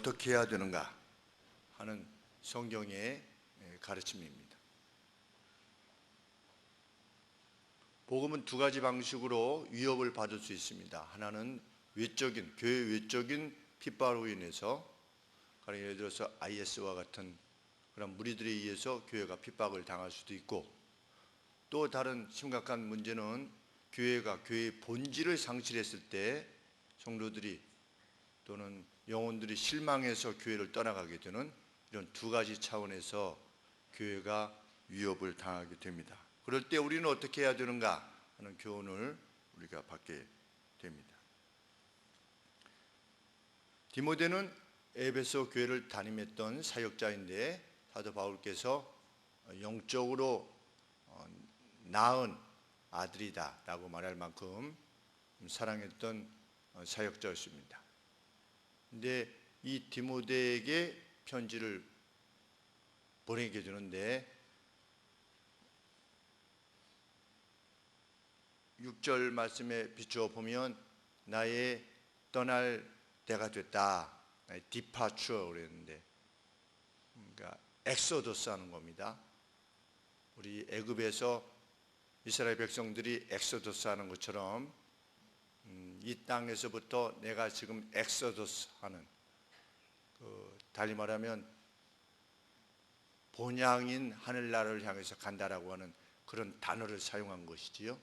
어떻게 해야 되는가 하는 성경의 가르침입니다. 복음은 두 가지 방식으로 위협을 받을 수 있습니다. 하나는 외적인, 교회 외적인 핍박으로 인해서, 예를 들어서 IS와 같은 그런 무리들에 의해서 교회가 핍박을 당할 수도 있고, 또 다른 심각한 문제는 교회가 교회의 본질을 상실했을 때 성도들이 또는 영혼들이 실망해서 교회를 떠나가게 되는 이런 두 가지 차원에서 교회가 위협을 당하게 됩니다. 그럴 때 우리는 어떻게 해야 되는가 하는 교훈을 우리가 받게 됩니다. 디모데는 에베소 교회를 담임했던 사역자인데 사도 바울께서 영적으로 나은 아들이다 라고 말할 만큼 사랑했던 사역자였습니다. 근데 이 디모데에게 편지를 보내게 되는데 6절 말씀에 비추어 보면 나의 떠날 때가 됐다, 디파추어 그랬는데, 그러니까 엑소더스 하는 겁니다. 우리 애굽에서 이스라엘 백성들이 엑소더스 하는 것처럼 이 땅에서부터 내가 지금 엑소더스 하는, 달리 말하면 본향인 하늘나라를 향해서 간다라고 하는 그런 단어를 사용한 것이지요.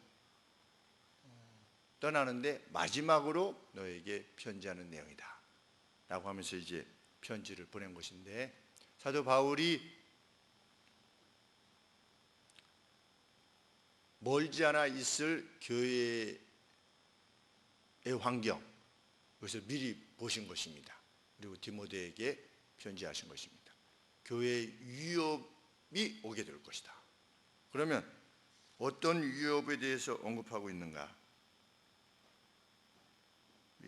떠나는데 마지막으로 너에게 편지하는 내용이다 라고 하면서 이제 편지를 보낸 것인데, 사도 바울이 멀지 않아 있을 교회의 환경, 그래서 미리 보신 것입니다. 그리고 디모데에게 편지하신 것입니다. 교회의 위협이 오게 될 것이다. 그러면 어떤 위협에 대해서 언급하고 있는가?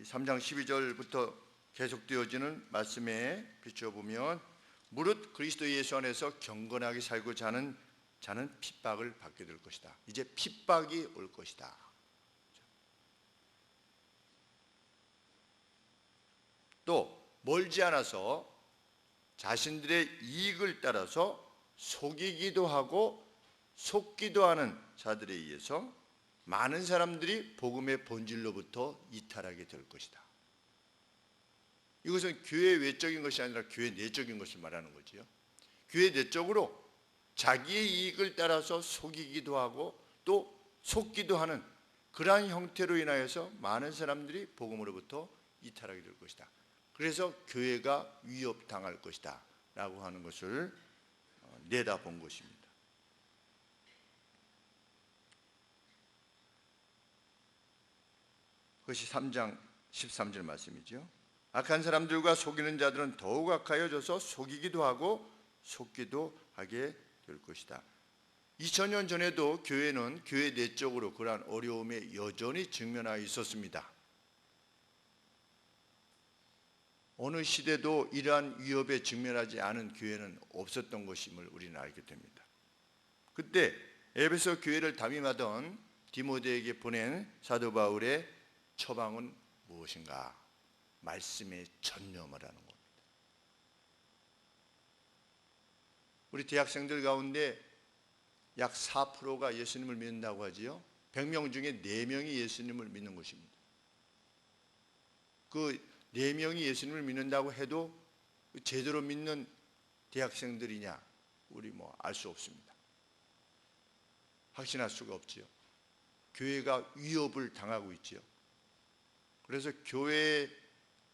3장 12절부터 계속되어지는 말씀에 비추어 보면, 무릇 그리스도 예수 안에서 경건하게 살고자 하는 자는 핍박을 받게 될 것이다. 이제 핍박이 올 것이다. 또 멀지 않아서 자신들의 이익을 따라서 속이기도 하고 속기도 하는 자들에 의해서 많은 사람들이 복음의 본질로부터 이탈하게 될 것이다. 이것은 교회 외적인 것이 아니라 교회 내적인 것을 말하는 거지요. 교회 내적으로 자기의 이익을 따라서 속이기도 하고 또 속기도 하는 그러한 형태로 인하여서 많은 사람들이 복음으로부터 이탈하게 될 것이다. 그래서 교회가 위협당할 것이다 라고 하는 것을 내다본 것입니다. 그것이 3장 13절 말씀이죠. 악한 사람들과 속이는 자들은 더욱 악하여져서 속이기도 하고 속기도 하게 될 것이다. 2000년 전에도 교회는 교회 내적으로 그러한 어려움에 여전히 직면하여 있었습니다. 어느 시대도 이러한 위협에 직면하지 않은 교회는 없었던 것임을 우리는 알게 됩니다. 그때 에베소 교회를 담임하던 디모데에게 보낸 사도 바울의 처방은 무엇인가? 말씀에 전념을 하는 겁니다. 우리 대학생들 가운데 약 4%가 예수님을 믿는다고 하지요. 100명 중에 4명이 예수님을 믿는 것입니다. 그 4명이 예수님을 믿는다고 해도 제대로 믿는 대학생들이냐? 우리 알 수 없습니다. 확신할 수가 없지요. 교회가 위협을 당하고 있지요. 그래서 교회에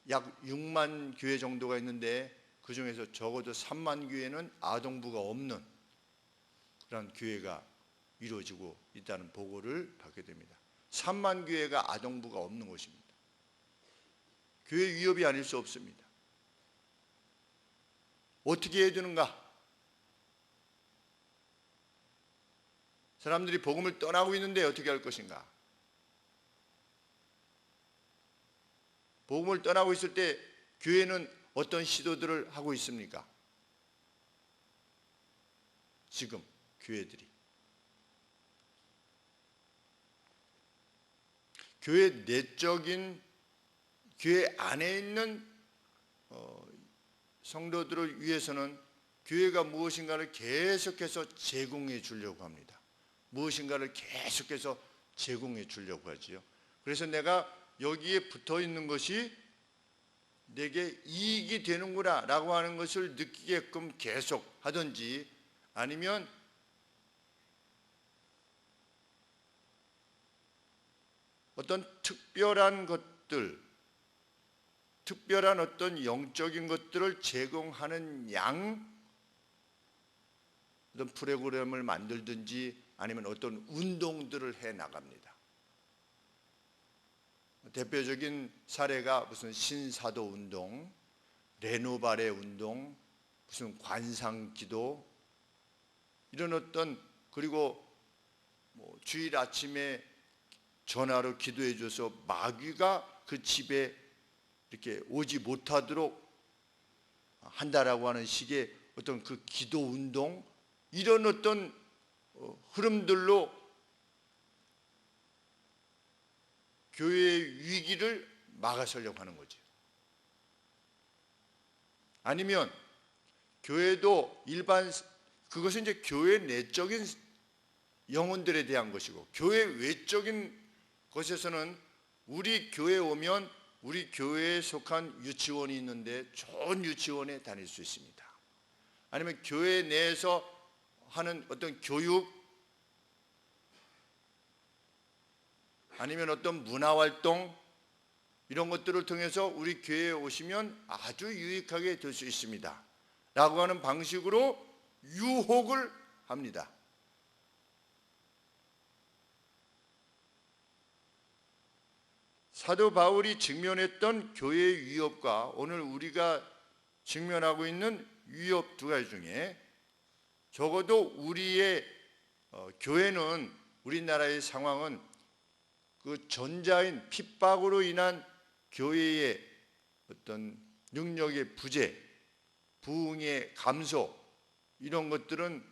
약 6만 교회 정도가 있는데 그 중에서 적어도 3만 교회는 아동부가 없는 그런 교회가 이루어지고 있다는 보고를 받게 됩니다. 3만 교회가 아동부가 없는 것입니다. 교회 위협이 아닐 수 없습니다. 어떻게 해야 되는가? 사람들이 복음을 떠나고 있는데 어떻게 할 것인가? 복음을 떠나고 있을 때 교회는 어떤 시도들을 하고 있습니까? 지금 교회들이 교회 내적인 교회 안에 있는 성도들을 위해서는 교회가 무엇인가를 계속해서 제공해 주려고 합니다. 무엇인가를 계속해서 제공해 주려고 하지요. 그래서 내가 여기에 붙어 있는 것이 내게 이익이 되는구나 라고 하는 것을 느끼게끔 계속 하든지, 아니면 어떤 특별한 것들, 특별한 어떤 영적인 것들을 제공하는 어떤 프로그램을 만들든지 아니면 어떤 운동들을 해 나갑니다. 대표적인 사례가 무슨 신사도 운동, 레노발의 운동, 무슨 관상기도, 이런 어떤, 그리고 주일 아침에 전화로 기도해 줘서 마귀가 그 집에 이렇게 오지 못하도록 한다라고 하는 식의 어떤 그 기도 운동, 이런 어떤 흐름들로 교회의 위기를 막아서려고 하는 거죠. 아니면 교회도 그것은 이제 교회 내적인 영혼들에 대한 것이고, 교회 외적인 것에서는 우리 교회에 오면 우리 교회에 속한 유치원이 있는데 좋은 유치원에 다닐 수 있습니다. 아니면 교회 내에서 하는 어떤 교육, 아니면 어떤 문화활동, 이런 것들을 통해서 우리 교회에 오시면 아주 유익하게 될 수 있습니다 라고 하는 방식으로 유혹을 합니다. 사도 바울이 직면했던 교회의 위협과 오늘 우리가 직면하고 있는 위협 두 가지 중에, 적어도 우리의 교회는, 우리나라의 상황은 그 전자인 핍박으로 인한 교회의 어떤 능력의 부재, 부흥의 감소, 이런 것들은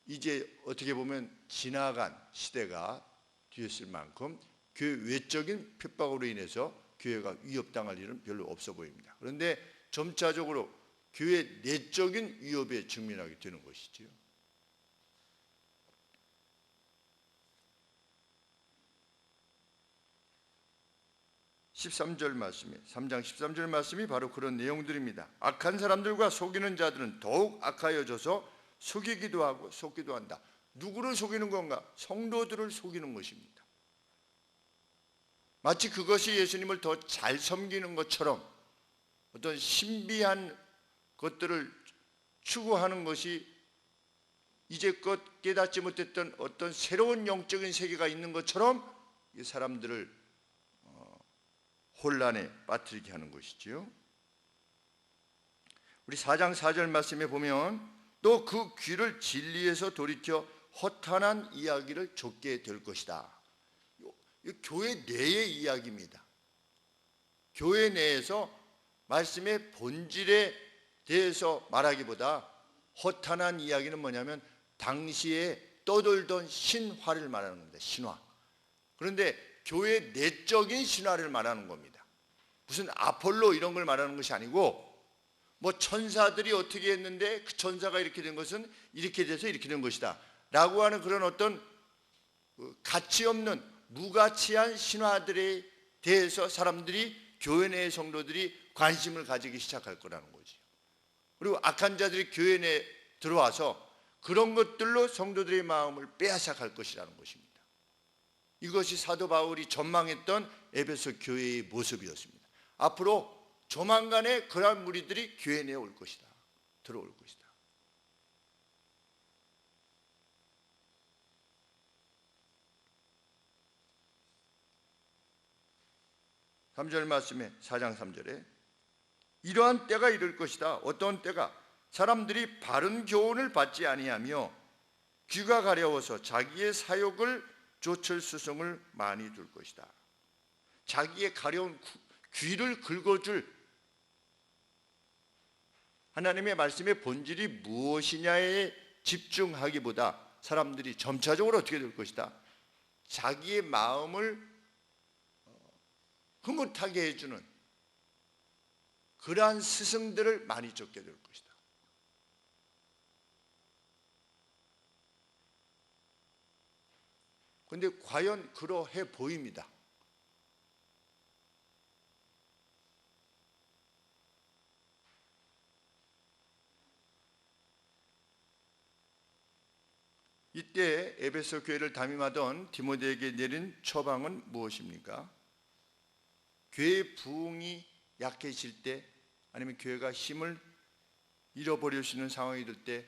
이제 어떻게 보면 지나간 시대가 되었을 만큼 교회 외적인 핍박으로 인해서 교회가 위협당할 일은 별로 없어 보입니다. 그런데 점차적으로 교회 내적인 위협에 직면하게 되는 것이지요. 13절 말씀이, 3장 13절 말씀이 바로 그런 내용들입니다. 악한 사람들과 속이는 자들은 더욱 악하여져서 속이기도 하고 속기도 한다. 누구를 속이는 건가? 성도들을 속이는 것입니다. 마치 그것이 예수님을 더 잘 섬기는 것처럼 어떤 신비한 것들을 추구하는 것이 이제껏 깨닫지 못했던 어떤 새로운 영적인 세계가 있는 것처럼 이 사람들을 혼란에 빠뜨리게 하는 것이지요. 우리 4장 4절 말씀에 보면 또 그 귀를 진리에서 돌이켜 허탄한 이야기를 좇게 될 것이다. 교회 내의 이야기입니다. 교회 내에서 말씀의 본질에 대해서 말하기보다 허탄한 이야기는 뭐냐면 당시에 떠돌던 신화를 말하는 겁니다. 신화. 그런데 교회 내적인 신화를 말하는 겁니다. 무슨 아폴로 이런 걸 말하는 것이 아니고, 뭐 천사들이 어떻게 했는데 그 천사가 이렇게 된 것은 이렇게 돼서 이렇게 된 것이다 라고 하는 그런 어떤 가치 없는 무가치한 신화들에 대해서 사람들이, 교회 내의 성도들이 관심을 가지기 시작할 거라는 거지. 그리고 악한 자들이 교회 내에 들어와서 그런 것들로 성도들의 마음을 빼앗아갈 것이라는 것입니다. 이것이 사도 바울이 전망했던 에베소 교회의 모습이었습니다. 앞으로 조만간에 그러한 무리들이 교회 내에 올 것이다. 들어올 것이다. 삼절 말씀에 4장 3절에 이러한 때가 이를 것이다. 어떤 때가? 사람들이 바른 교훈을 받지 아니하며 귀가 가려워서 자기의 사욕을 좇을 수송을 많이 둘 것이다. 자기의 가려운 귀를 긁어줄 하나님의 말씀의 본질이 무엇이냐에 집중하기보다 사람들이 점차적으로 어떻게 될 것이다? 자기의 마음을 흐뭇하게 해주는 그러한 스승들을 많이 쫓게 될 것이다. 그런데 과연 그러해 보입니다. 이때 에베소 교회를 담임하던 디모데에게 내린 처방은 무엇입니까? 교회의 부흥이 약해질 때, 아니면 교회가 힘을 잃어버리시는 상황이 될 때,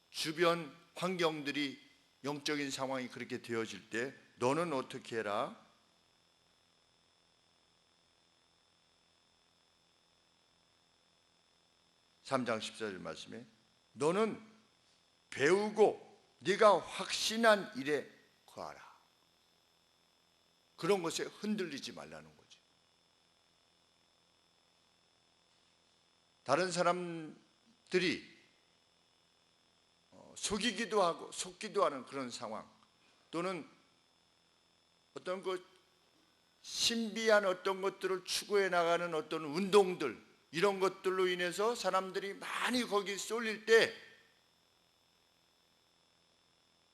주변 환경들이, 영적인 상황이 그렇게 되어질 때 너는 어떻게 해라? (3장 14절) 말씀에 너는 배우고 네가 확신한 일에 거하라. 그런 것에 흔들리지 말라는 거죠. 다른 사람들이 속이기도 하고 속기도 하는 그런 상황, 또는 어떤 신비한 어떤 것들을 추구해 나가는 어떤 운동들, 이런 것들로 인해서 사람들이 많이 거기 쏠릴 때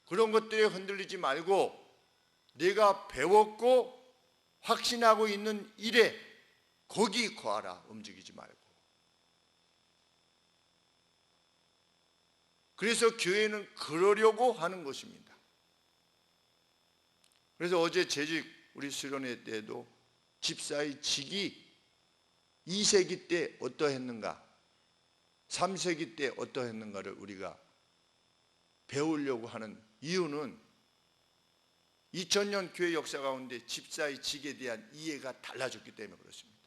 그런 것들에 흔들리지 말고 내가 배웠고 확신하고 있는 일에 거기 거하라. 움직이지 말고. 그래서 교회는 그러려고 하는 것입니다. 그래서 어제 재직 우리 수련회 때도 집사의 직이 2세기 때 어떠했는가, 3세기 때 어떠했는가를 우리가 배우려고 하는 이유는 2000년 교회 역사 가운데 집사의 직에 대한 이해가 달라졌기 때문에 그렇습니다.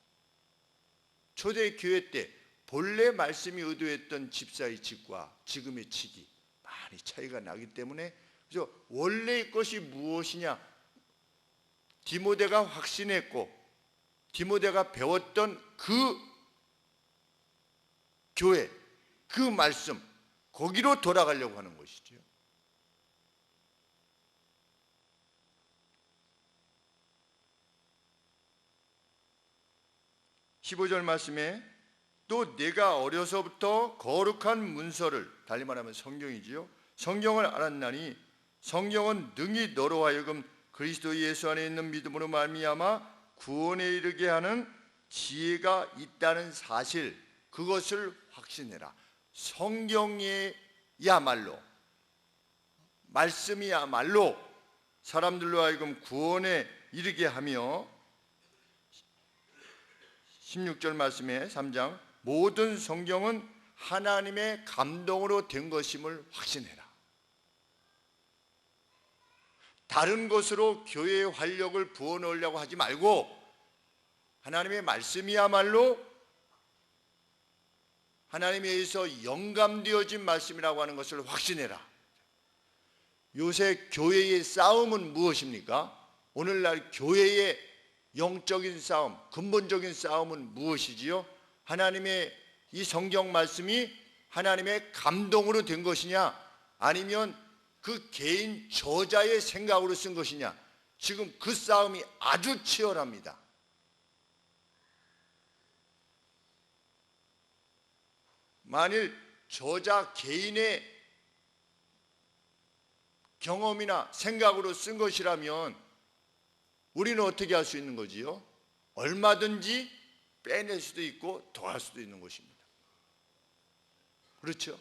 초대 교회 때 본래 말씀이 의도했던 집사의 직과 지금의 직이 많이 차이가 나기 때문에, 그래서 원래의 것이 무엇이냐, 디모데가 확신했고 디모데가 배웠던 그 교회, 그 말씀, 거기로 돌아가려고 하는 것이죠. 15절 말씀에 또 내가 어려서부터 거룩한 문서를, 달리 말하면 성경이지요, 성경을 알았나니 성경은 능히 너로 하여금 그리스도 예수 안에 있는 믿음으로 말미암아 구원에 이르게 하는 지혜가 있다는 사실, 그것을 확신해라. 성경이야말로, 말씀이야말로 사람들로 하여금 구원에 이르게 하며, 16절 말씀에 3장 모든 성경은 하나님의 감동으로 된 것임을 확신해라. 다른 것으로 교회의 활력을 부어넣으려고 하지 말고 하나님의 말씀이야말로 하나님에 의해서 영감되어진 말씀이라고 하는 것을 확신해라. 요새 교회의 싸움은 무엇입니까? 오늘날 교회의 영적인 싸움, 근본적인 싸움은 무엇이지요? 하나님의 이 성경 말씀이 하나님의 감동으로 된 것이냐, 아니면 그 개인 저자의 생각으로 쓴 것이냐. 지금 그 싸움이 아주 치열합니다. 만일 저자 개인의 경험이나 생각으로 쓴 것이라면 우리는 어떻게 할 수 있는 거지요? 얼마든지 빼낼 수도 있고 더할 수도 있는 것입니다. 그렇죠?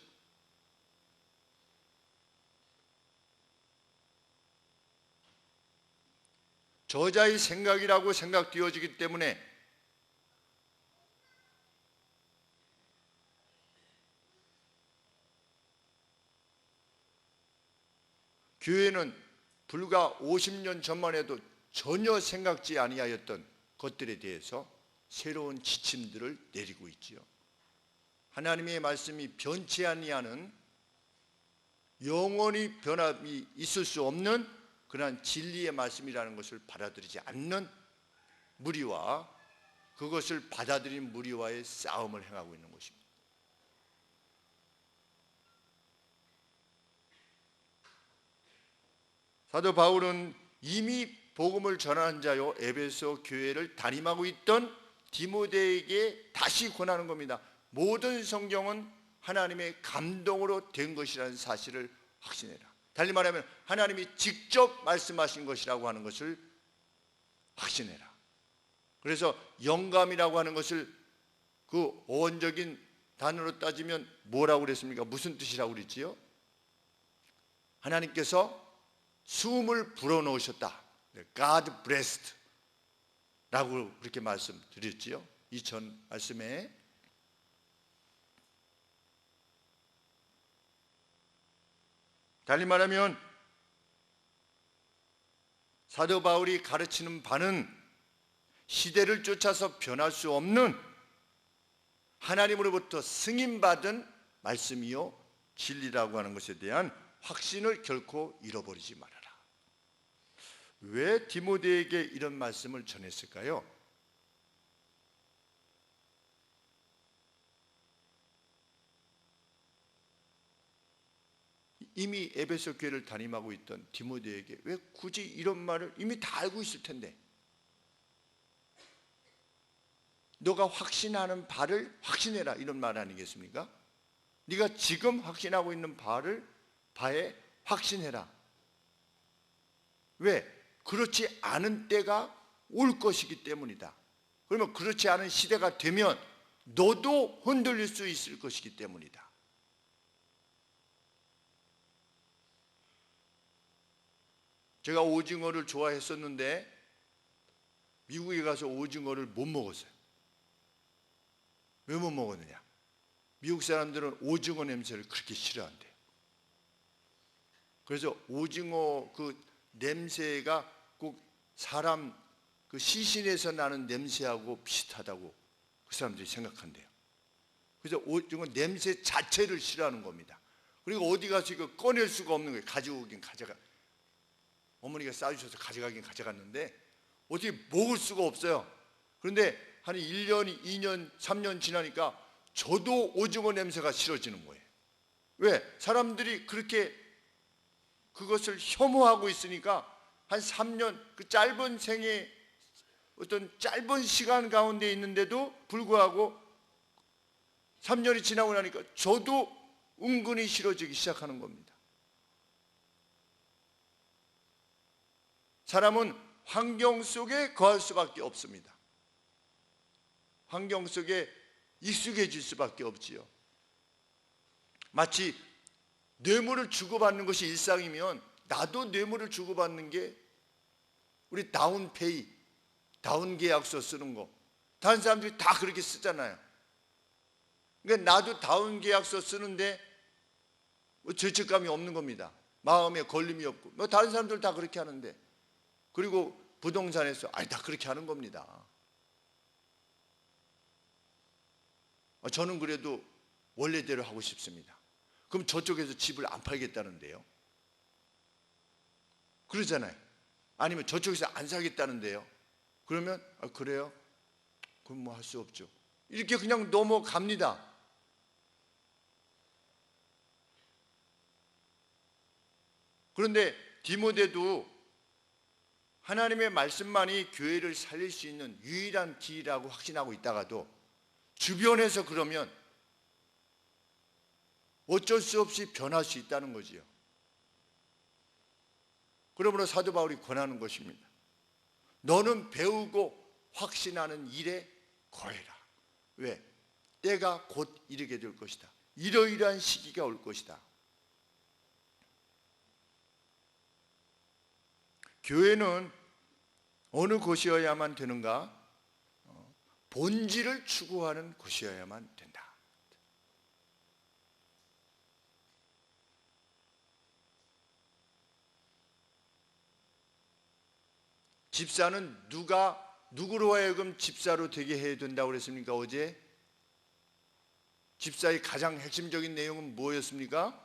저자의 생각이라고 생각되어지기 때문에 교회는 불과 50년 전만 해도 전혀 생각지 아니하였던 것들에 대해서 새로운 지침들을 내리고 있지요. 하나님의 말씀이 변치 아니하는, 영원히 변함이 있을 수 없는 그러한 진리의 말씀이라는 것을 받아들이지 않는 무리와 그것을 받아들인 무리와의 싸움을 행하고 있는 것입니다. 사도 바울은 이미 복음을 전하는 자요 에베소 교회를 담임하고 있던 디모데에게 다시 권하는 겁니다. 모든 성경은 하나님의 감동으로 된 것이라는 사실을 확신해라. 달리 말하면 하나님이 직접 말씀하신 것이라고 하는 것을 확신해라. 그래서 영감이라고 하는 것을 그 어원적인 단어로 따지면 뭐라고 그랬습니까? 무슨 뜻이라고 그랬지요? 하나님께서 숨을 불어넣으셨다. God breathed 라고 그렇게 말씀드렸지요. 이전 말씀에. 달리 말하면 사도 바울이 가르치는 바는 시대를 쫓아서 변할 수 없는 하나님으로부터 승인받은 말씀이요 진리라고 하는 것에 대한 확신을 결코 잃어버리지 말아라. 왜 디모데에게 이런 말씀을 전했을까요? 이미 에베소 교회를 담임하고 있던 디모데에게 왜 굳이 이런 말을 이미 다 알고 있을 텐데, 너가 확신하는 바를 확신해라, 이런 말 아니겠습니까? 네가 지금 확신하고 있는 바에 확신해라. 왜? 그렇지 않은 때가 올 것이기 때문이다. 그러면 그렇지 않은 시대가 되면 너도 흔들릴 수 있을 것이기 때문이다. 제가 오징어를 좋아했었는데 미국에 가서 오징어를 못 먹었어요. 왜 못 먹었느냐? 미국 사람들은 오징어 냄새를 그렇게 싫어한대요. 그래서 오징어 그 냄새가 꼭 사람 그 시신에서 나는 냄새하고 비슷하다고 그 사람들이 생각한대요. 그래서 오징어 냄새 자체를 싫어하는 겁니다. 그리고 어디 가서 이거 꺼낼 수가 없는 거예요. 가지고 오긴 가져가. 어머니가 싸주셔서 가져가긴 가져갔는데 어떻게 먹을 수가 없어요. 그런데 한 1년, 2년, 3년 지나니까 저도 오징어 냄새가 싫어지는 거예요. 왜? 사람들이 그렇게 그것을 혐오하고 있으니까 한 3년, 그 짧은 생애 어떤 짧은 시간 가운데 있는데도 불구하고 3년이 지나고 나니까 저도 은근히 싫어지기 시작하는 겁니다. 사람은 환경 속에 거할 수밖에 없습니다. 환경 속에 익숙해질 수밖에 없지요. 마치 뇌물을 주고받는 것이 일상이면 나도 뇌물을 주고받는 게 우리 다운페이, 다운 계약서 쓰는 거 다른 사람들이 다 그렇게 쓰잖아요. 그러니까 나도 다운 계약서 쓰는데 뭐 죄책감이 없는 겁니다. 마음에 걸림이 없고 뭐 다른 사람들 다 그렇게 하는데, 그리고 부동산에서 다 그렇게 하는 겁니다. 저는 그래도 원래대로 하고 싶습니다. 그럼 저쪽에서 집을 안 팔겠다는데요. 그러잖아요. 아니면 저쪽에서 안 사겠다는데요. 그러면 그래요? 그럼 뭐 할 수 없죠. 이렇게 그냥 넘어갑니다. 그런데 디모데도 하나님의 말씀만이 교회를 살릴 수 있는 유일한 길이라고 확신하고 있다가도 주변에서 그러면 어쩔 수 없이 변할 수 있다는 거지요. 그러므로 사도 바울이 권하는 것입니다. 너는 배우고 확신하는 일에 거해라. 왜? 때가 곧 이르게 될 것이다. 이러이러한 시기가 올 것이다. 교회는 어느 곳이어야만 되는가? 본질을 추구하는 곳이어야만 된다. 집사는 누구로 하여금 집사로 되게 해야 된다고 그랬습니까? 어제 집사의 가장 핵심적인 내용은 뭐였습니까?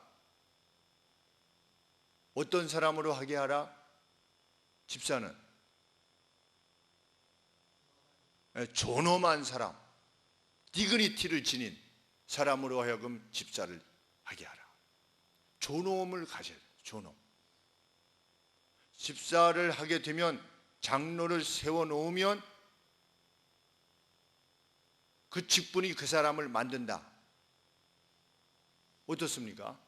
어떤 사람으로 하게 하라? 집사는 존엄한 사람, 디그니티를 지닌 사람으로 하여금 집사를 하게 하라. 존엄을 가져야 돼요. 존엄. 집사를 하게 되면 장로를 세워놓으면 그 직분이 그 사람을 만든다. 어떻습니까?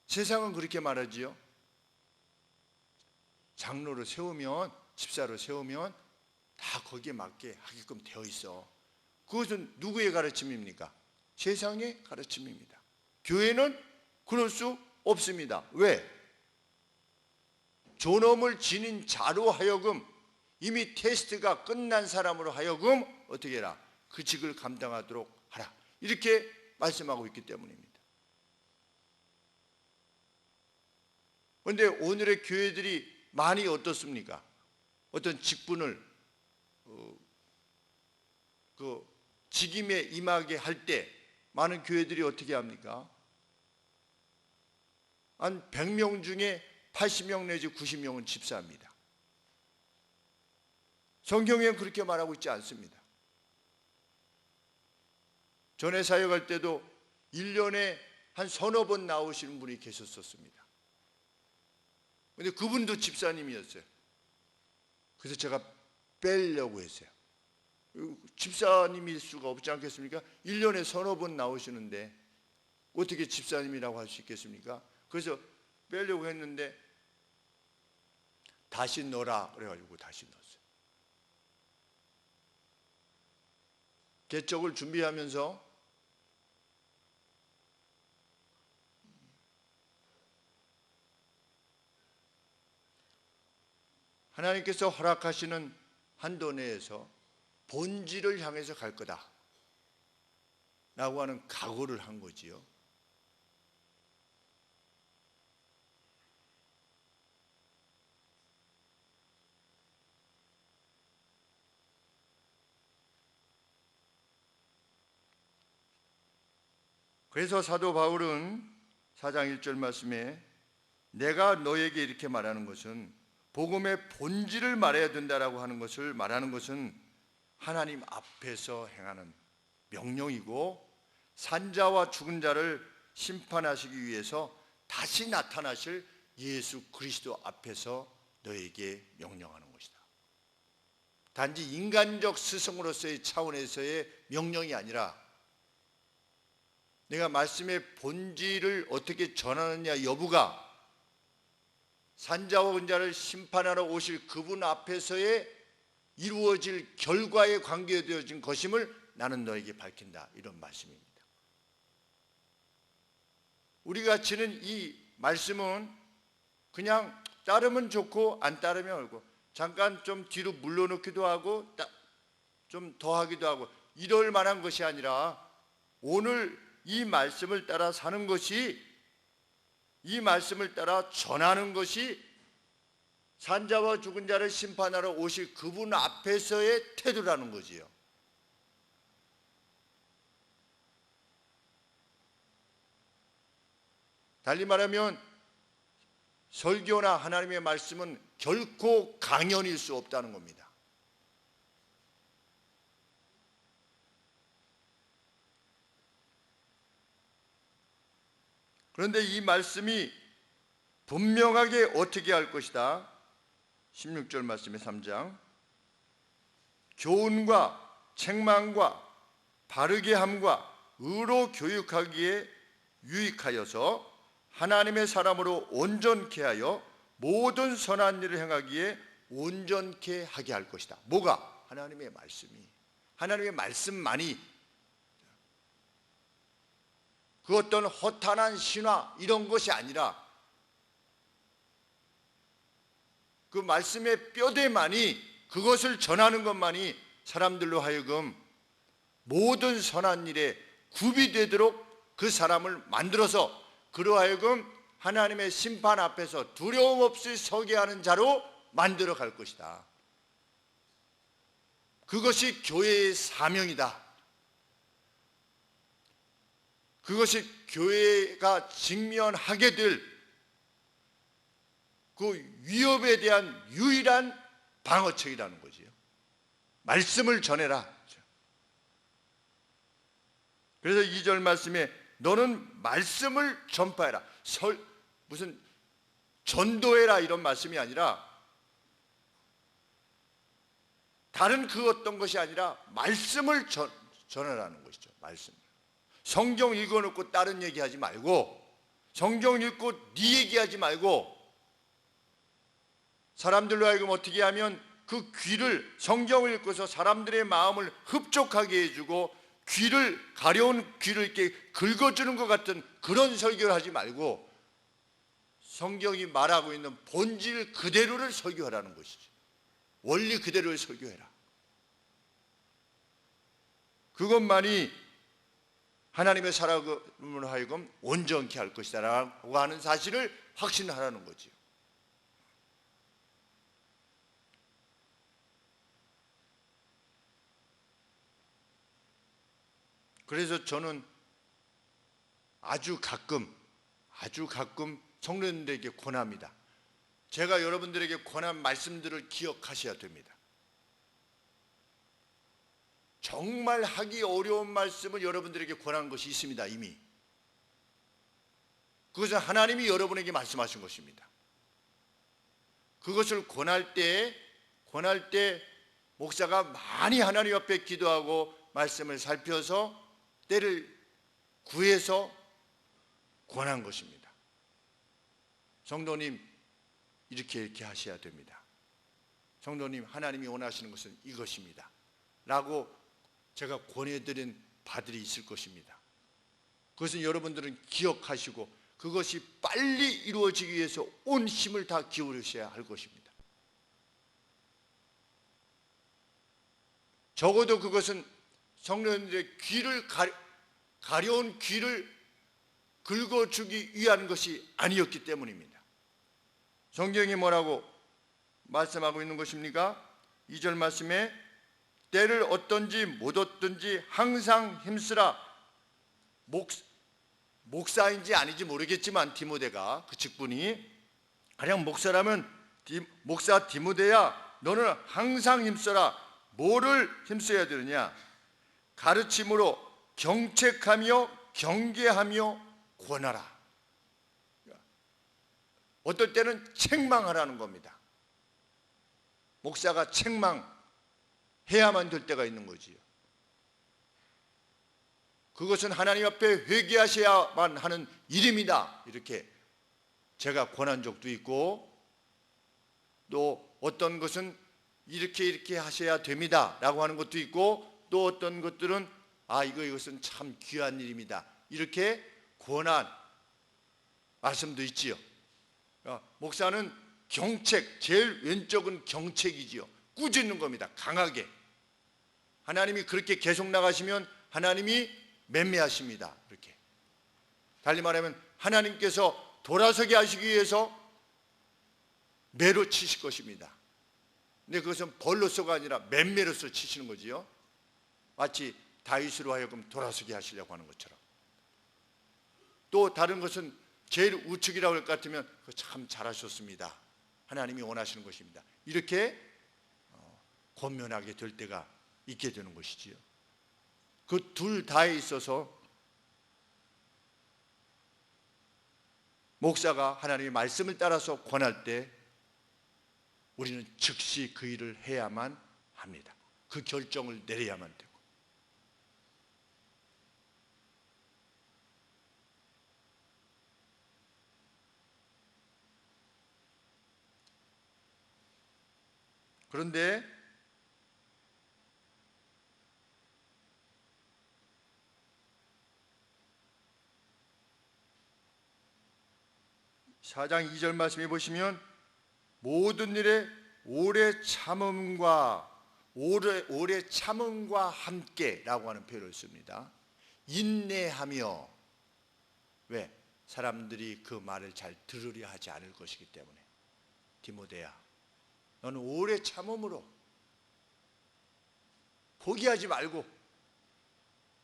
세상은 그렇게 말하지요. 장로를 세우면, 집사로 세우면 다 거기에 맞게 하게끔 되어 있어. 그것은 누구의 가르침입니까? 세상의 가르침입니다. 교회는 그럴 수 없습니다. 왜? 존엄을 지닌 자로 하여금, 이미 테스트가 끝난 사람으로 하여금 어떻게 해라? 그 직을 감당하도록 하라. 이렇게 말씀하고 있기 때문입니다. 그런데 오늘의 교회들이 많이 어떻습니까? 어떤 직분을 그 직임에 임하게 할 때 많은 교회들이 어떻게 합니까? 한 100명 중에 80명 내지 90명은 집사입니다. 성경에는 그렇게 말하고 있지 않습니다. 전에 사역할 때도 1년에 한 서너 번 나오시는 분이 계셨었습니다. 그런데 그분도 집사님이었어요. 그래서 제가 빼려고 했어요. 집사님일 수가 없지 않겠습니까? 1년에 서너 번 나오시는데 어떻게 집사님이라고 할 수 있겠습니까? 그래서 빼려고 했는데 다시 넣어라 그래가지고 다시 넣었어요. 개척을 준비하면서 하나님께서 허락하시는 한도 내에서 본질을 향해서 갈 거다 라고 하는 각오를 한 거지요. 그래서 사도 바울은 4장 1절 말씀에 내가 너에게 이렇게 말하는 것은 복음의 본질을 말해야 된다라고 하는 것을 말하는 것은 하나님 앞에서 행하는 명령이고 산자와 죽은 자를 심판하시기 위해서 다시 나타나실 예수 그리스도 앞에서 너에게 명령하는 것이다. 단지 인간적 스승으로서의 차원에서의 명령이 아니라 내가 말씀의 본질을 어떻게 전하느냐 여부가 산자와 근자를 심판하러 오실 그분 앞에서의 이루어질 결과에 관계되어진 것임을 나는 너에게 밝힌다. 이런 말씀입니다. 우리가 가르치는 이 말씀은 그냥 따르면 좋고 안 따르면 옳고 잠깐 좀 뒤로 물러놓기도 하고 좀 더하기도 하고 이럴 만한 것이 아니라 오늘 이 말씀을 따라 사는 것이, 이 말씀을 따라 전하는 것이 산자와 죽은 자를 심판하러 오실 그분 앞에서의 태도라는 거지요. 달리 말하면 설교나 하나님의 말씀은 결코 강연일 수 없다는 겁니다. 그런데 이 말씀이 분명하게 어떻게 할 것이다. 16절 말씀의 3장 교훈과 책망과 바르게 함과 의로 교육하기에 유익하여서 하나님의 사람으로 온전케 하여 모든 선한 일을 행하기에 온전케 하게 할 것이다. 뭐가? 하나님의 말씀이, 하나님의 말씀만이, 그 어떤 허탄한 신화 이런 것이 아니라 그 말씀의 뼈대만이, 그것을 전하는 것만이 사람들로 하여금 모든 선한 일에 굽이 되도록 그 사람을 만들어서 그로 하여금 하나님의 심판 앞에서 두려움 없이 서게 하는 자로 만들어 갈 것이다. 그것이 교회의 사명이다. 그것이 교회가 직면하게 될 그 위협에 대한 유일한 방어책이라는 거지요. 말씀을 전해라. 그래서 2절 말씀에 너는 말씀을 전파해라. 무슨 전도해라 이런 말씀이 아니라 다른 그 어떤 것이 아니라 말씀을 전하라는 것이죠. 말씀. 성경 읽어놓고 다른 얘기하지 말고, 성경 읽고 네 얘기하지 말고, 사람들로 하여금 어떻게 하면 그 귀를, 성경을 읽고서 사람들의 마음을 흡족하게 해주고 귀를, 가려운 귀를 이렇게 긁어주는 것 같은 그런 설교를 하지 말고 성경이 말하고 있는 본질 그대로를 설교하라는 것이죠. 원리 그대로를 설교해라. 그것만이 하나님의 사람으로 하여금 온전케 할 것이다 라고 하는 사실을 확신하라는 거지요. 그래서 저는 아주 가끔 성도님들에게 권합니다. 제가 여러분들에게 권한 말씀들을 기억하셔야 됩니다. 정말 하기 어려운 말씀을 여러분들에게 권한 것이 있습니다. 이미 그것은 하나님이 여러분에게 말씀하신 것입니다. 그것을 권할 때 목사가 많이 하나님 앞에 기도하고 말씀을 살펴서 때를 구해서 권한 것입니다. 성도님 이렇게 하셔야 됩니다. 성도님 하나님이 원하시는 것은 이것입니다 라고 제가 권해드린 바들이 있을 것입니다. 그것은 여러분들은 기억하시고 그것이 빨리 이루어지기 위해서 온 힘을 다 기울이셔야 할 것입니다. 적어도 그것은 성도님들의 귀를 가려운 귀를 긁어주기 위한 것이 아니었기 때문입니다. 성경이 뭐라고 말씀하고 있는 것입니까? 2절 말씀에 때를 얻든지 못 얻든지 항상 힘쓰라. 목사인지 아닌지 모르겠지만 디모데가 그 직분이 가령 목사라면 목사 디모데야 너는 항상 힘써라. 뭐를 힘써야 되느냐? 가르침으로 경책하며 경계하며 권하라. 어떨 때는 책망하라는 겁니다. 목사가 책망해야만 될 때가 있는 거지요. 그것은 하나님 앞에 회개하셔야만 하는 일입니다. 이렇게 제가 권한 적도 있고, 또 어떤 것은 이렇게 하셔야 됩니다 라고 하는 것도 있고, 또 어떤 것들은 이것은 참 귀한 일입니다 이렇게 권한 말씀도 있지요. 목사는 경책, 제일 왼쪽은 경책이지요. 꾸짖는 겁니다. 강하게. 하나님이 그렇게 계속 나가시면 하나님이 맴매하십니다. 이렇게. 달리 말하면 하나님께서 돌아서게 하시기 위해서 매로 치실 것입니다. 근데 그것은 벌로서가 아니라 맴매로서 치시는 거지요. 마치 다윗으로 하여금 돌아서게 하시려고 하는 것처럼. 또 다른 것은 제일 우측이라고 할 것 같으면 참 잘하셨습니다. 하나님이 원하시는 것입니다. 이렇게 권면하게 될 때가 있게 되는 것이지요. 그 둘 다에 있어서 목사가 하나님의 말씀을 따라서 권할 때 우리는 즉시 그 일을 해야만 합니다. 그 결정을 내려야만 되고. 그런데 사장 2절 말씀해 보시면 모든 일에 오래 참음과 함께라고 하는 표현을 씁니다. 인내하며. 왜? 사람들이 그 말을 잘 들으려 하지 않을 것이기 때문에. 디모데야, 너는 오래 참음으로 포기하지 말고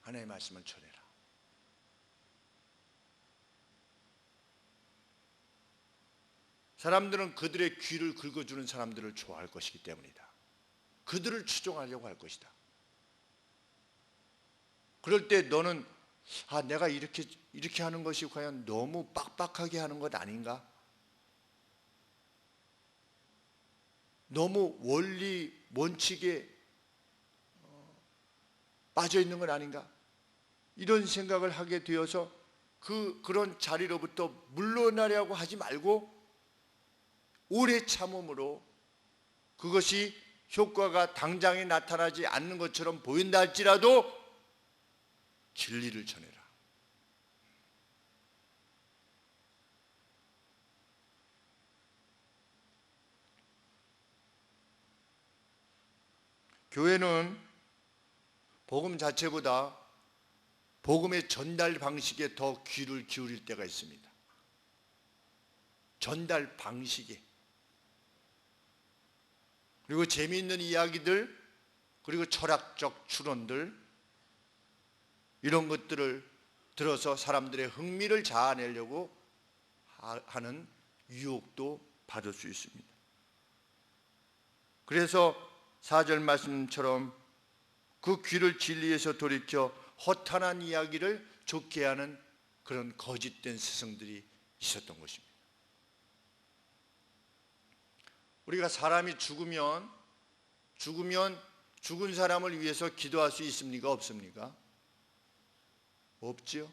하나님의 말씀을 전해라. 사람들은 그들의 귀를 긁어주는 사람들을 좋아할 것이기 때문이다. 그들을 추종하려고 할 것이다. 그럴 때 너는 내가 이렇게 하는 것이 과연 너무 빡빡하게 하는 것 아닌가? 너무 원리 원칙에 빠져 있는 건 아닌가? 이런 생각을 하게 되어서 그런 자리로부터 물러나려고 하지 말고 오래 참음으로 그것이 효과가 당장에 나타나지 않는 것처럼 보인다 할지라도 진리를 전해라. 교회는 복음 자체보다 복음의 전달 방식에 더 귀를 기울일 때가 있습니다. 전달 방식에. 그리고 재미있는 이야기들, 그리고 철학적 추론들, 이런 것들을 들어서 사람들의 흥미를 자아내려고 하는 유혹도 받을 수 있습니다. 그래서 4절 말씀처럼 그 귀를 진리에서 돌이켜 허탄한 이야기를 좋게 하는 그런 거짓된 스승들이 있었던 것입니다. 우리가 사람이 죽으면 죽은 사람을 위해서 기도할 수 있습니까? 없습니까? 없지요.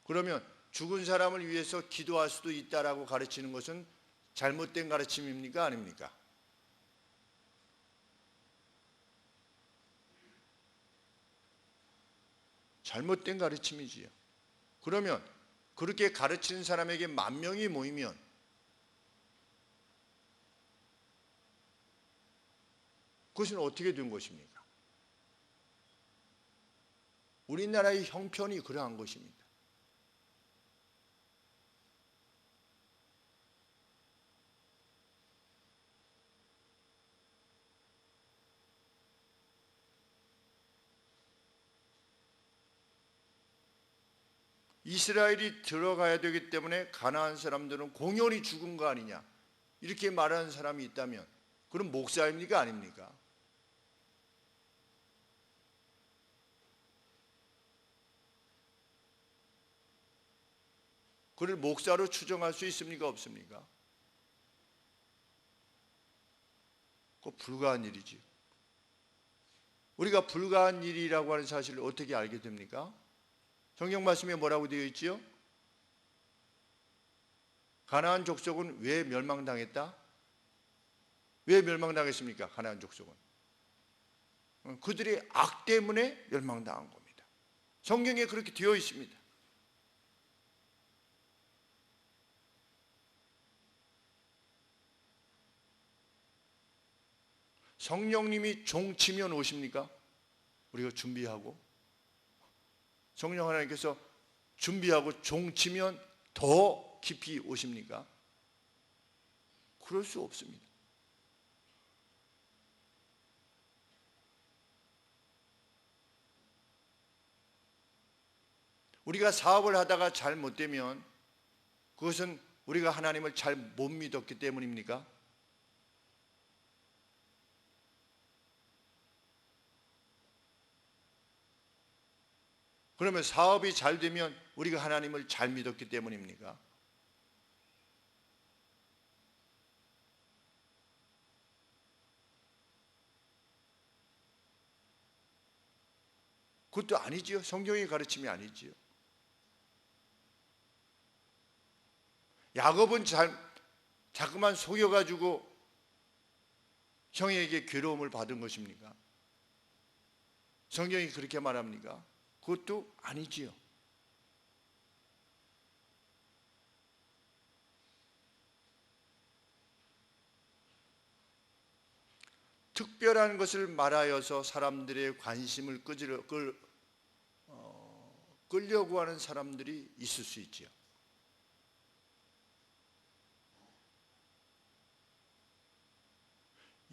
그러면 죽은 사람을 위해서 기도할 수도 있다라고 가르치는 것은 잘못된 가르침입니까? 아닙니까? 잘못된 가르침이지요. 그러면 그렇게 가르치는 사람에게 10,000명이 모이면 그것은 어떻게 된 것입니까? 우리나라의 형편이 그러한 것입니다. 이스라엘이 들어가야 되기 때문에 가나안 사람들은 공연히 죽은 거 아니냐, 이렇게 말하는 사람이 있다면 그럼 목사입니까? 아닙니까? 그를 목사로 추정할 수 있습니까? 없습니까? 그거 불가한 일이지. 우리가 불가한 일이라고 하는 사실을 어떻게 알게 됩니까? 성경 말씀에 뭐라고 되어 있지요? 가나안 족속은 왜 멸망당했다? 왜 멸망당했습니까? 가나안 족속은 그들의 악 때문에 멸망당한 겁니다. 성경에 그렇게 되어 있습니다. 성령님이 종치면 오십니까? 우리가 준비하고 성령 하나님께서 준비하고 종치면 더 깊이 오십니까? 그럴 수 없습니다. 우리가 사업을 하다가 잘 못되면 그것은 우리가 하나님을 잘 못 믿었기 때문입니까? 그러면 사업이 잘 되면 우리가 하나님을 잘 믿었기 때문입니까? 그것도 아니지요. 성경의 가르침이 아니지요. 야곱은 자꾸만 속여가지고 형에게 괴로움을 받은 것입니까? 성경이 그렇게 말합니까? 그것도 아니지요. 특별한 것을 말하여서 사람들의 관심을 끌려고 하는 사람들이 있을 수 있지요.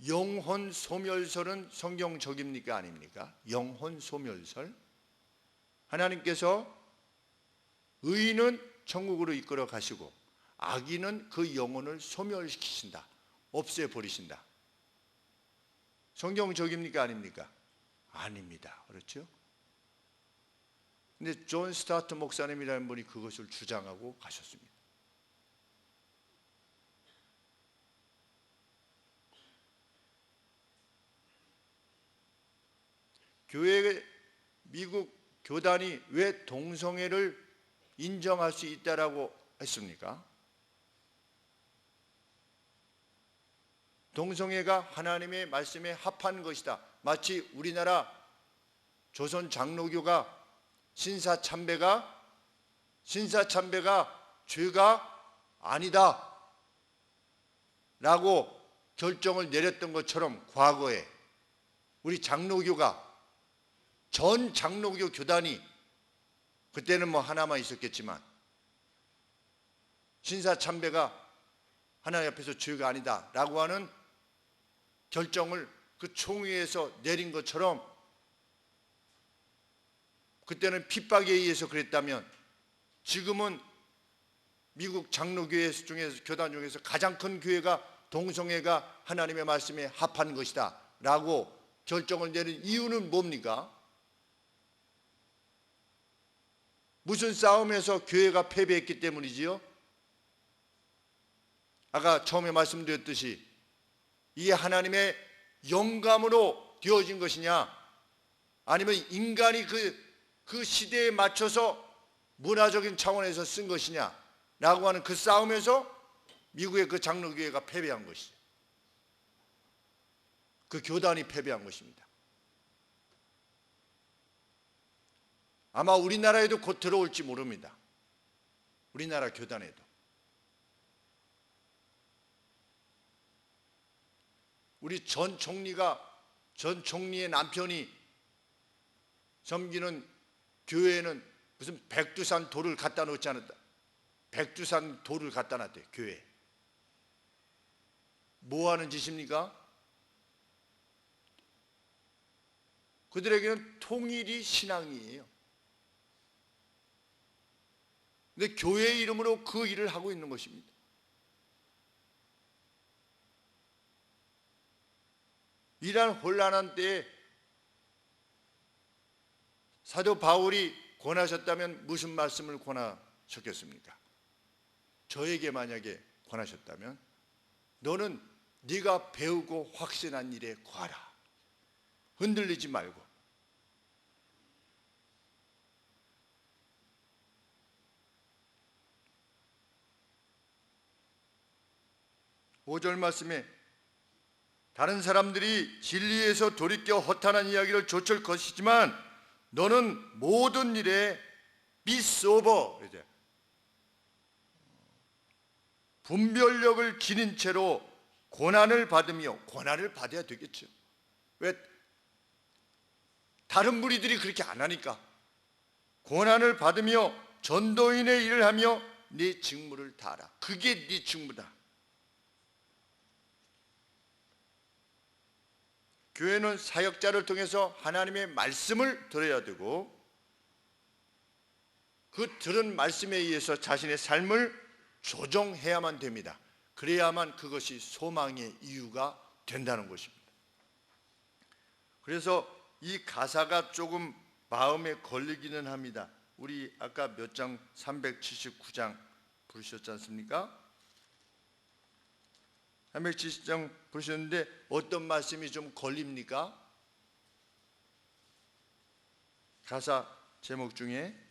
영혼 소멸설은 성경적입니까? 아닙니까? 영혼 소멸설. 하나님께서 의인은 천국으로 이끌어 가시고 악인은 그 영혼을 소멸시키신다. 없애버리신다. 성경적입니까? 아닙니까? 아닙니다. 그렇죠? 근데 존 스타트 목사님이라는 분이 그것을 주장하고 가셨습니다. 미국 교단이 왜 동성애를 인정할 수 있다라고 했습니까? 동성애가 하나님의 말씀에 합한 것이다. 마치 우리나라 조선 장로교가 신사참배가 죄가 아니다 라고 결정을 내렸던 것처럼 과거에 우리 장로교가 전 장로교 교단이 그때는 뭐 하나만 있었겠지만 신사참배가 하나님 앞에서 죄가 아니다 라고 하는 결정을 그 총회에서 내린 것처럼 그때는 핍박에 의해서 그랬다면 지금은 미국 장로교회 중에서 교단 중에서 가장 큰 교회가 동성애가 하나님의 말씀에 합한 것이다 라고 결정을 내린 이유는 뭡니까? 무슨 싸움에서 교회가 패배했기 때문이지요? 아까 처음에 말씀드렸듯이 이게 하나님의 영감으로 되어진 것이냐 아니면 인간이 그 시대에 맞춰서 문화적인 차원에서 쓴 것이냐 라고 하는 그 싸움에서 미국의 그 장로교회가 패배한 것이죠. 그 교단이 패배한 것입니다. 아마 우리나라에도 곧 들어올지 모릅니다. 우리나라 교단에도. 우리 전 총리의 남편이 섬기는 교회에는 무슨 백두산 돌을 갖다 놓지 않았다. 백두산 돌을 갖다 놨대요, 교회에. 뭐 하는 짓입니까? 그들에게는 통일이 신앙이에요. 근데 교회 이름으로 그 일을 하고 있는 것입니다. 이러한 혼란한 때에 사도 바울이 권하셨다면 무슨 말씀을 권하셨겠습니까? 저에게 만약에 권하셨다면 너는 네가 배우고 확신한 일에 거하라. 흔들리지 말고. 오절 말씀에 다른 사람들이 진리에서 돌이켜 허탄한 이야기를 조철 것이지만 너는 모든 일에 be sober, 분별력을 지닌 채로 고난을 받으며, 고난을 받아야 되겠죠. 왜? 다른 무리들이 그렇게 안 하니까. 고난을 받으며 전도인의 일을 하며 네 직무를 다하라. 그게 네 직무다. 교회는 사역자를 통해서 하나님의 말씀을 들어야 되고 그 들은 말씀에 의해서 자신의 삶을 조정해야만 됩니다. 그래야만 그것이 소망의 이유가 된다는 것입니다. 그래서 이 가사가 조금 마음에 걸리기는 합니다. 우리 아까 몇 장 379장 부르셨지 않습니까? 370장 부르셨는데 어떤 말씀이 좀 걸립니까? 가사 제목 중에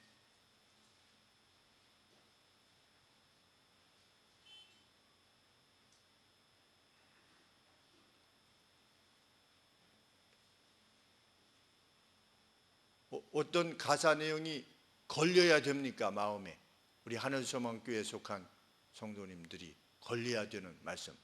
어떤 가사 내용이 걸려야 됩니까? 마음에. 우리 하늘소망교회에 속한 성도님들이 걸려야 되는 말씀.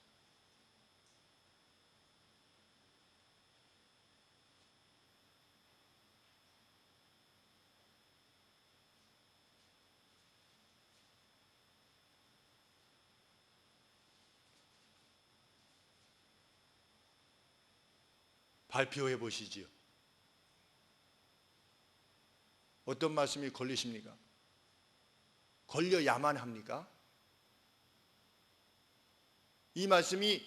발표해 보시지요. 어떤 말씀이 걸리십니까? 걸려야만 합니까? 이 말씀이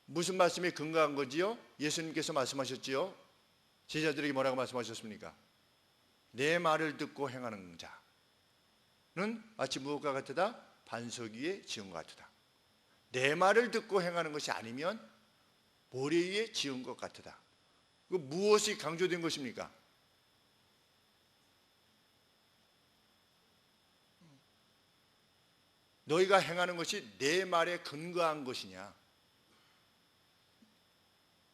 무슨 말씀에 근거한 거지요? 예수님께서 말씀하셨지요? 제자들에게 뭐라고 말씀하셨습니까? 내 말을 듣고 행하는 자는 마치 무엇과 같으다? 반석 위에 지은 것 같으다. 내 말을 듣고 행하는 것이 아니면 모래 위에 지은 것 같으다. 그 무엇이 강조된 것입니까? 너희가 행하는 것이 내 말에 근거한 것이냐,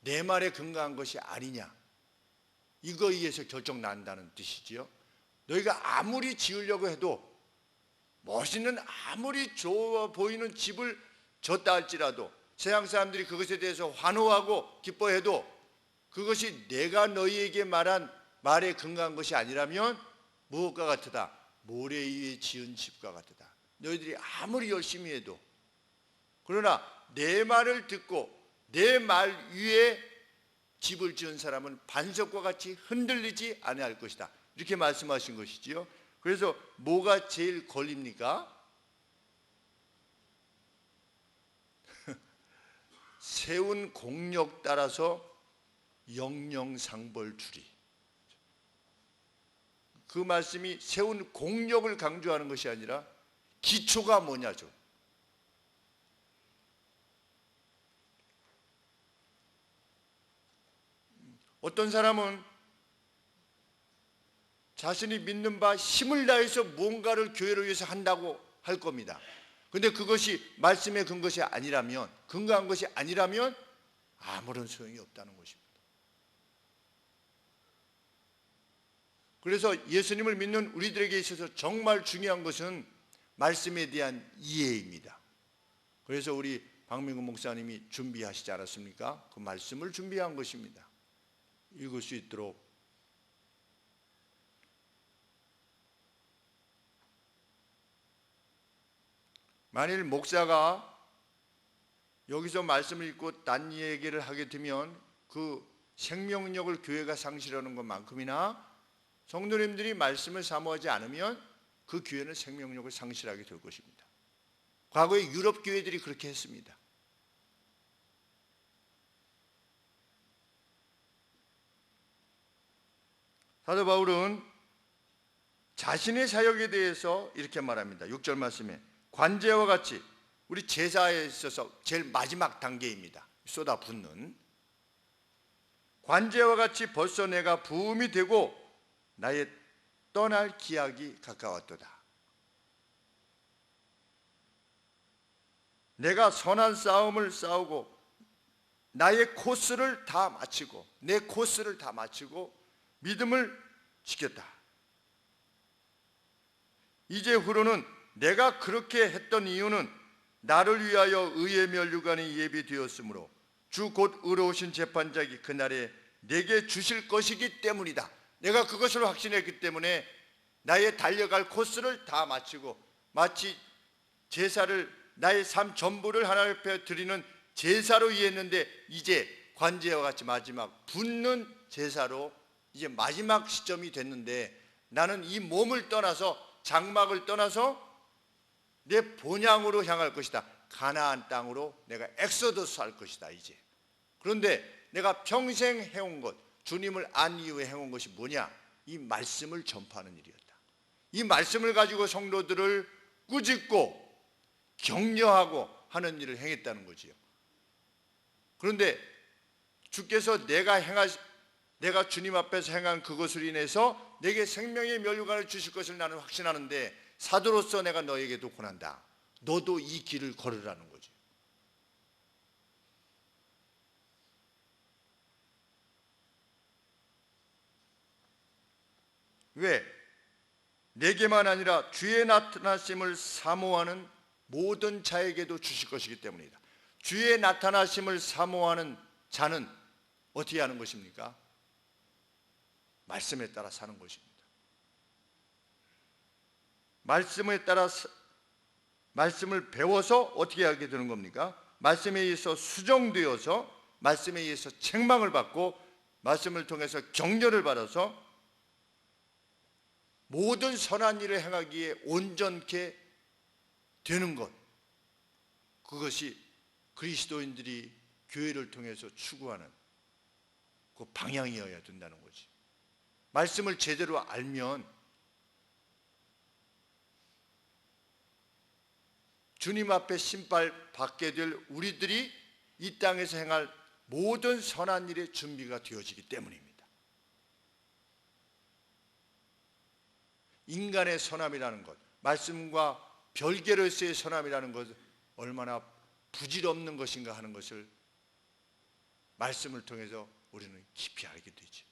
내 말에 근거한 것이 아니냐, 이거에 의해서 결정 난다는 뜻이지요. 너희가 아무리 지으려고 해도, 멋있는 아무리 좋아 보이는 집을 졌다 할지라도, 세상 사람들이 그것에 대해서 환호하고 기뻐해도 그것이 내가 너희에게 말한 말에 근거한 것이 아니라면 무엇과 같으다? 모래 위에 지은 집과 같으다. 너희들이 아무리 열심히 해도, 그러나 내 말을 듣고 내 말 위에 집을 지은 사람은 반석과 같이 흔들리지 아니할 것이다, 이렇게 말씀하신 것이지요. 그래서 뭐가 제일 걸립니까? 세운 공력 따라서 영영상벌주리. 그 말씀이 세운 공력을 강조하는 것이 아니라 기초가 뭐냐죠. 어떤 사람은 자신이 믿는 바 힘을 다해서 무언가를 교회를 위해서 한다고 할 겁니다. 그런데 그것이 말씀에 근거한 것이 아니라면 아무런 소용이 없다는 것입니다. 그래서 예수님을 믿는 우리들에게 있어서 정말 중요한 것은 말씀에 대한 이해입니다. 그래서 우리 박민구 목사님이 준비하시지 않았습니까? 그 말씀을 준비한 것입니다. 읽을 수 있도록. 만일 목사가 여기서 말씀을 읽고 딴 얘기를 하게 되면 그 생명력을 교회가 상실하는 것만큼이나 성도님들이 말씀을 사모하지 않으면 그 교회는 생명력을 상실하게 될 것입니다. 과거에 유럽 교회들이 그렇게 했습니다. 사도 바울은 자신의 사역에 대해서 이렇게 말합니다. 6절 말씀에 관제와 같이, 우리 제사에 있어서 제일 마지막 단계입니다. 쏟아붓는 관제와 같이 벌써 내가 부음이 되고 나의 떠날 기약이 가까웠도다. 내가 선한 싸움을 싸우고 나의 코스를 다 마치고, 내 코스를 다 마치고 믿음을 지켰다. 이제 후로는 내가 그렇게 했던 이유는 나를 위하여 의의 면류관이 예비되었으므로 주 곧 의로우신 재판장이 그날에 내게 주실 것이기 때문이다. 내가 그것을 확신했기 때문에 나의 달려갈 코스를 다 마치고, 마치 제사를, 나의 삶 전부를 하나님 앞에 드리는 제사로 이해했는데 이제 관제와 같이 마지막 붙는 제사로 이제 마지막 시점이 됐는데, 나는 이 몸을 떠나서, 장막을 떠나서 내 본향으로 향할 것이다. 가나안 땅으로 내가 엑소더스 할 것이다 이제. 그런데 내가 평생 해온 것, 주님을 안 이후에 해온 것이 뭐냐? 이 말씀을 전파하는 일이었다. 이 말씀을 가지고 성도들을 꾸짖고 격려하고 하는 일을 행했다는 거지요. 그런데 주께서 내가 주님 앞에서 행한 그것을 인해서 내게 생명의 면류관을 주실 것을 나는 확신하는데, 사도로서 내가 너에게도 권한다. 너도 이 길을 걸으라는 거죠. 왜? 내게만 아니라 주의 나타나심을 사모하는 모든 자에게도 주실 것이기 때문이다. 주의 나타나심을 사모하는 자는 어떻게 하는 것입니까? 말씀에 따라 사는 것입니다. 말씀에 따라 말씀을 배워서 어떻게 하게 되는 겁니까? 말씀에 의해서 수정되어서, 말씀에 의해서 책망을 받고, 말씀을 통해서 격려를 받아서 모든 선한 일을 행하기에 온전케 되는 것, 그것이 그리스도인들이 교회를 통해서 추구하는 그 방향이어야 된다는 거지. 말씀을 제대로 알면 주님 앞에 신발 받게 될 우리들이 이 땅에서 행할 모든 선한 일의 준비가 되어지기 때문입니다. 인간의 선함이라는 것, 말씀과 별개로서의 선함이라는 것 얼마나 부질없는 것인가 하는 것을 말씀을 통해서 우리는 깊이 알게 되죠.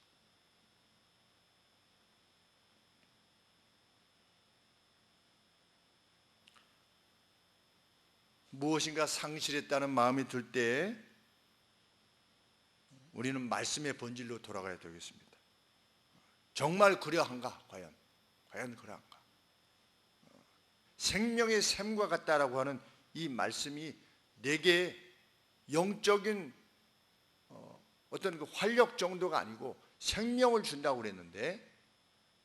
무엇인가 상실했다는 마음이 들 때 우리는 말씀의 본질로 돌아가야 되겠습니다. 정말 그러한가? 과연 그러한가? 생명의 샘과 같다라고 하는 이 말씀이 내게 영적인 어떤 그 활력 정도가 아니고 생명을 준다고 그랬는데,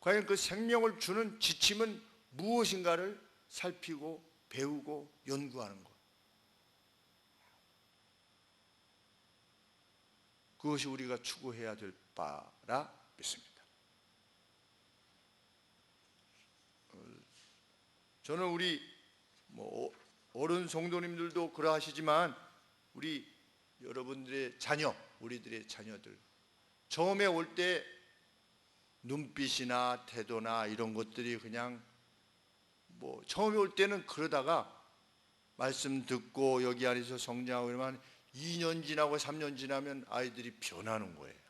과연 그 생명을 주는 지침은 무엇인가를 살피고 배우고 연구하는 것, 그것이 우리가 추구해야 될 바라 믿습니다. 저는 우리 어른 성도님들도 그러하시지만 우리 여러분들의 자녀, 우리들의 자녀들 처음에 올 때 눈빛이나 태도나 이런 것들이 그냥 처음에 올 때는 그러다가 말씀 듣고 여기 안에서 성장하고 그러면 2년 지나고 3년 지나면 아이들이 변하는 거예요.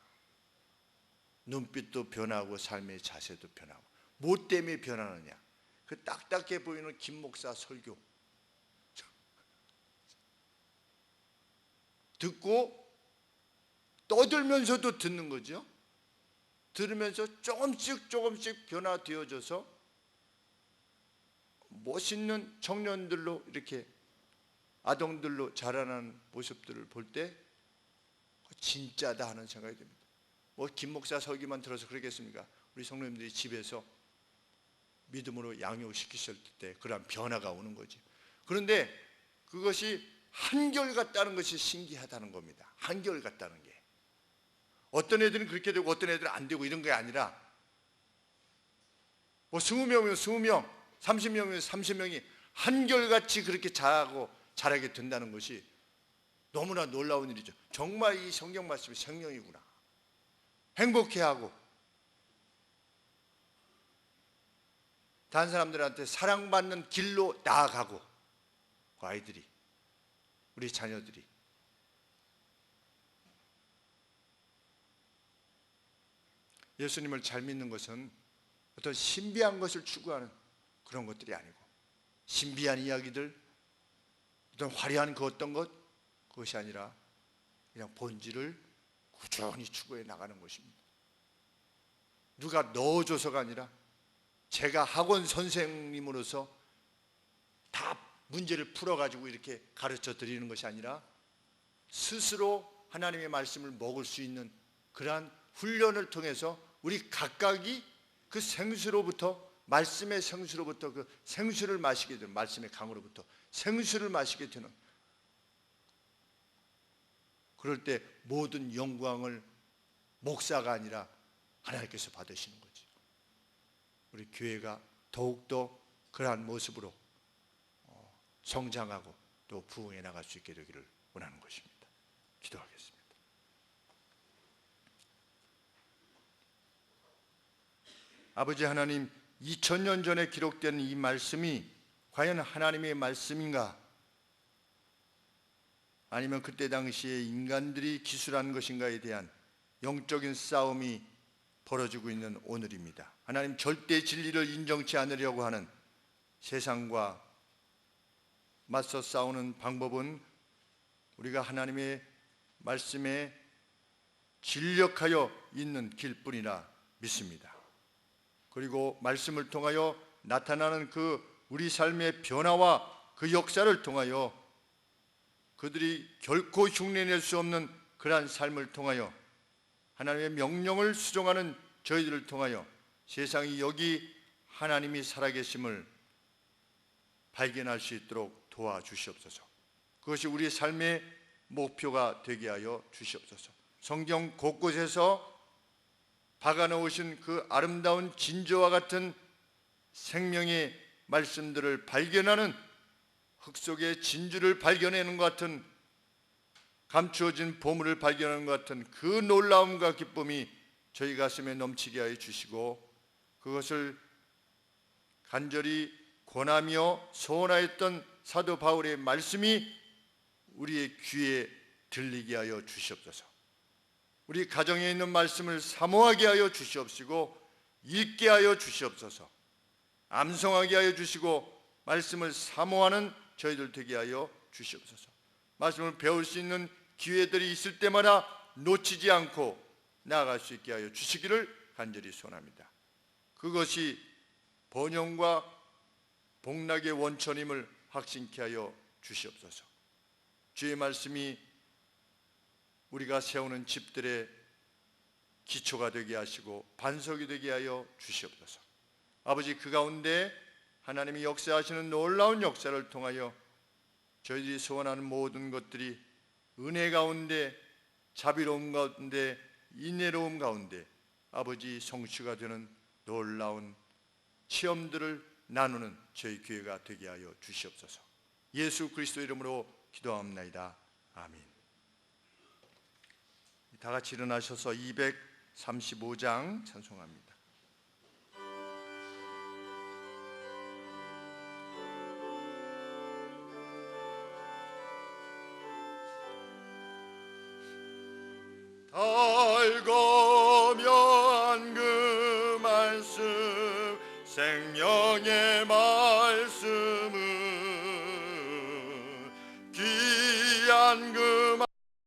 눈빛도 변하고 삶의 자세도 변하고. 뭐 때문에 변하느냐? 그 딱딱해 보이는 김 목사 설교 듣고 떠들면서도 듣는 거죠. 들으면서 조금씩 변화되어져서 멋있는 청년들로 이렇게 아동들로 자라나는 모습들을 볼 때 진짜다 하는 생각이 듭니다. 김 목사 설교만 들어서 그러겠습니까? 우리 성도님들이 집에서 믿음으로 양육시키실 때 그러한 변화가 오는 거지. 그런데 그것이 한결같다는 것이 신기하다는 겁니다. 한결같다는 게. 어떤 애들은 그렇게 되고 어떤 애들은 안 되고 이런 게 아니라 20명이면 20명, 30명이면 30명이 한결같이 그렇게 자라게 된다는 것이 너무나 놀라운 일이죠. 정말 이 성경 말씀이 생명이구나. 행복해하고 다른 사람들한테 사랑받는 길로 나아가고, 그 아이들이, 우리 자녀들이 예수님을 잘 믿는 것은 어떤 신비한 것을 추구하는 그런 것들이 아니고, 신비한 이야기들, 어떤 화려한 그 어떤 것, 그것이 아니라 그냥 본질을 꾸준히 추구해 나가는 것입니다. 누가 넣어줘서가 아니라 제가 학원 선생님으로서 다 문제를 풀어가지고 이렇게 가르쳐 드리는 것이 아니라 스스로 하나님의 말씀을 먹을 수 있는 그러한 훈련을 통해서 우리 각각이 그 생수로부터, 말씀의 생수로부터 그 생수를 마시게 되는, 말씀의 강으로부터 생수를 마시게 되는, 그럴 때 모든 영광을 목사가 아니라 하나님께서 받으시는 거죠. 우리 교회가 더욱더 그러한 모습으로 성장하고 또 부흥해 나갈 수 있게 되기를 원하는 것입니다. 기도하겠습니다. 아버지 하나님, 2000년 전에 기록된 이 말씀이 과연 하나님의 말씀인가? 아니면 그때 당시에 인간들이 기술한 것인가에 대한 영적인 싸움이 벌어지고 있는 오늘입니다. 하나님, 절대 진리를 인정치 않으려고 하는 세상과 맞서 싸우는 방법은 우리가 하나님의 말씀에 진력하여 있는 길뿐이라 믿습니다. 그리고 말씀을 통하여 나타나는 그 우리 삶의 변화와 그 역사를 통하여 그들이 결코 흉내낼 수 없는 그러한 삶을 통하여 하나님의 명령을 수종하는 저희들을 통하여 세상이 여기 하나님이 살아계심을 발견할 수 있도록 도와주시옵소서. 그것이 우리의 삶의 목표가 되게 하여 주시옵소서. 성경 곳곳에서 박아놓으신 그 아름다운 진저와 같은 생명의 말씀들을 발견하는, 흙 속의 진주를 발견하는 것 같은, 감추어진 보물을 발견하는 것 같은 그 놀라움과 기쁨이 저희 가슴에 넘치게 하여 주시고, 그것을 간절히 권하며 소원하였던 사도 바울의 말씀이 우리의 귀에 들리게 하여 주시옵소서. 우리 가정에 있는 말씀을 사모하게 하여 주시옵시고 읽게 하여 주시옵소서. 암송하게 하여 주시고 말씀을 사모하는 저희들 되게 하여 주시옵소서. 말씀을 배울 수 있는 기회들이 있을 때마다 놓치지 않고 나아갈 수 있게 하여 주시기를 간절히 소원합니다. 그것이 번영과 복락의 원천임을 확신케 하여 주시옵소서. 주의 말씀이 우리가 세우는 집들의 기초가 되게 하시고 반석이 되게 하여 주시옵소서. 아버지, 그 가운데 하나님이 역사하시는 놀라운 역사를 통하여 저희들이 소원하는 모든 것들이 은혜 가운데, 자비로움 가운데, 인내로움 가운데 아버지 성취가 되는 놀라운 체험들을 나누는 저희 교회가 되게 하여 주시옵소서. 예수 그리스도 이름으로 기도합나이다. 아멘. 다 같이 일어나셔서 235장 찬송합니다. 달거면 그 말씀 생명의 말